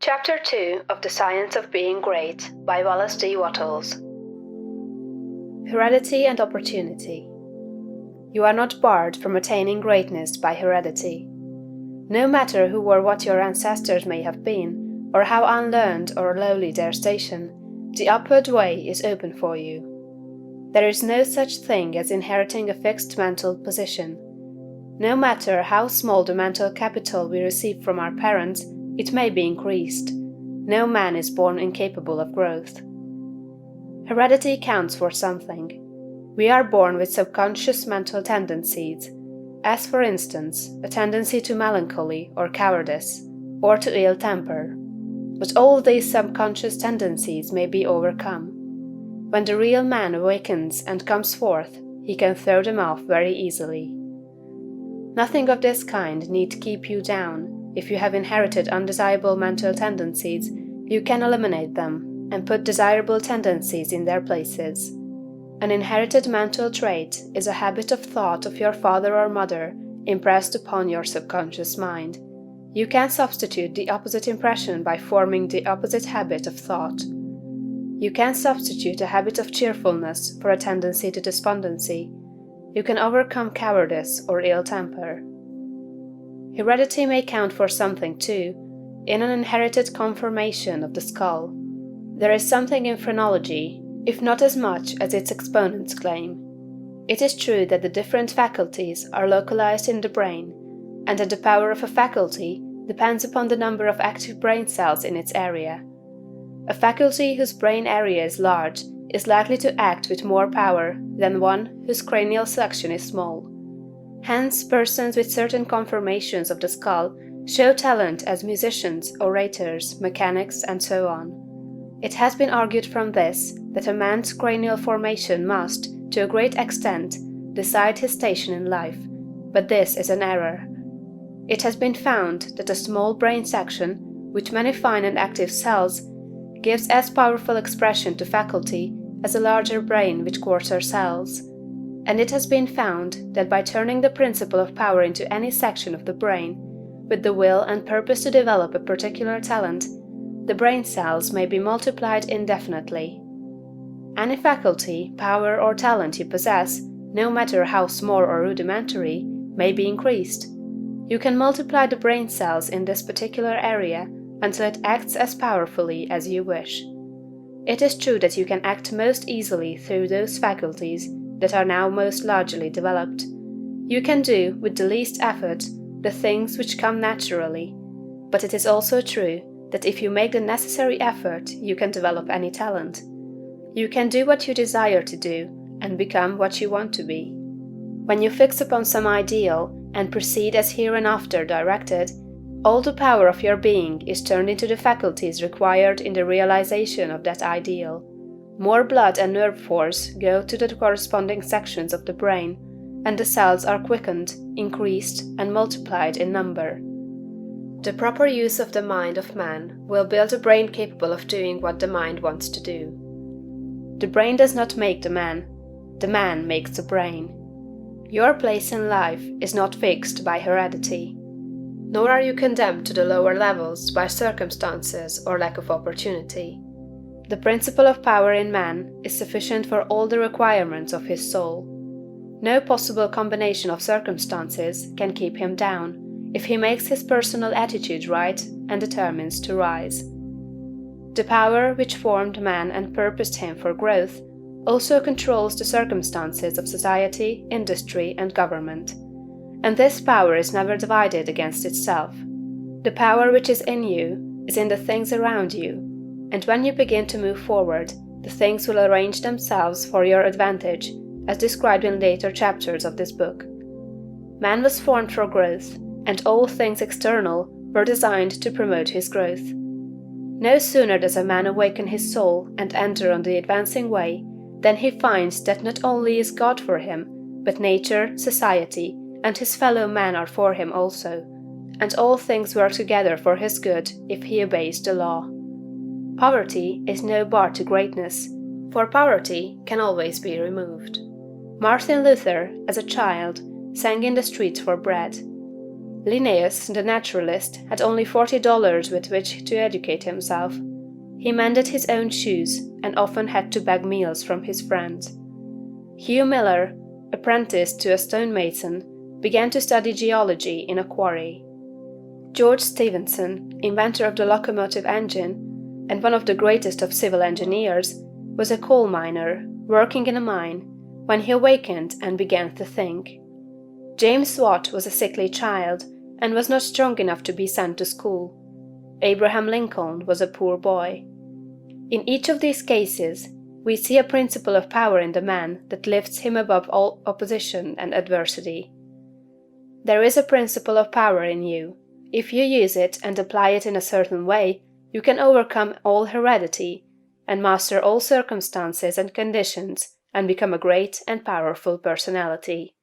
Chapter 2 of The Science of Being Great by Wallace D. Wattles. Heredity and Opportunity. You are not barred from attaining greatness by heredity. No matter who or what your ancestors may have been, or how unlearned or lowly their station, the upward way is open for you. There is no such thing as inheriting a fixed mental position. No matter how small the mental capital we receive from our parents, it may be increased. No man is born incapable of growth. Heredity counts for something. We are born with subconscious mental tendencies, as for instance, a tendency to melancholy or cowardice, or to ill temper. But all these subconscious tendencies may be overcome. When the real man awakens and comes forth, he can throw them off very easily. Nothing of this kind need keep you down. If you have inherited undesirable mental tendencies, you can eliminate them and put desirable tendencies in their places. An inherited mental trait is a habit of thought of your father or mother impressed upon your subconscious mind. You can substitute the opposite impression by forming the opposite habit of thought. You can substitute a habit of cheerfulness for a tendency to despondency. You can overcome cowardice or ill temper. Heredity may count for something too, in an inherited conformation of the skull. There is something in phrenology, if not as much as its exponents claim. It is true that the different faculties are localized in the brain, and that the power of a faculty depends upon the number of active brain cells in its area. A faculty whose brain area is large is likely to act with more power than one whose cranial section is small. Hence, persons with certain conformations of the skull show talent as musicians, orators, mechanics, and so on. It has been argued from this that a man's cranial formation must, to a great extent, decide his station in life, but this is an error. It has been found that a small brain section, with many fine and active cells, gives as powerful expression to faculty as a larger brain with coarser cells. And it has been found that by turning the principle of power into any section of the brain, with the will and purpose to develop a particular talent, the brain cells may be multiplied indefinitely. Any faculty, power, or talent you possess, no matter how small or rudimentary, may be increased. You can multiply the brain cells in this particular area until it acts as powerfully as you wish. It is true that you can act most easily through those faculties that are now most largely developed. You can do, with the least effort, the things which come naturally, but it is also true that if you make the necessary effort, you can develop any talent. You can do what you desire to do, and become what you want to be. When you fix upon some ideal, and proceed as hereinafter directed, all the power of your being is turned into the faculties required in the realization of that ideal. More blood and nerve force go to the corresponding sections of the brain, and the cells are quickened, increased, and multiplied in number. The proper use of the mind of man will build a brain capable of doing what the mind wants to do. The brain does not make the man makes the brain. Your place in life is not fixed by heredity, nor are you condemned to the lower levels by circumstances or lack of opportunity. The principle of power in man is sufficient for all the requirements of his soul. No possible combination of circumstances can keep him down, if he makes his personal attitude right and determines to rise. The power which formed man and purposed him for growth also controls the circumstances of society, industry, and government. And this power is never divided against itself. The power which is in you is in the things around you, and when you begin to move forward, the things will arrange themselves for your advantage, as described in later chapters of this book. Man was formed for growth, and all things external were designed to promote his growth. No sooner does a man awaken his soul and enter on the advancing way, than he finds that not only is God for him, but nature, society, and his fellow men are for him also, and all things work together for his good if he obeys the law. Poverty is no bar to greatness, for poverty can always be removed. Martin Luther, as a child, sang in the streets for bread. Linnaeus, the naturalist, had only $40 with which to educate himself. He mended his own shoes, and often had to beg meals from his friends. Hugh Miller, apprenticed to a stonemason, began to study geology in a quarry. George Stephenson, inventor of the locomotive engine, and one of the greatest of civil engineers, was a coal miner, working in a mine, when he awakened and began to think. James Watt was a sickly child, and was not strong enough to be sent to school. Abraham Lincoln was a poor boy. In each of these cases, we see a principle of power in the man that lifts him above all opposition and adversity. There is a principle of power in you. If you use it and apply it in a certain way, you can overcome all heredity, and master all circumstances and conditions, and become a great and powerful personality.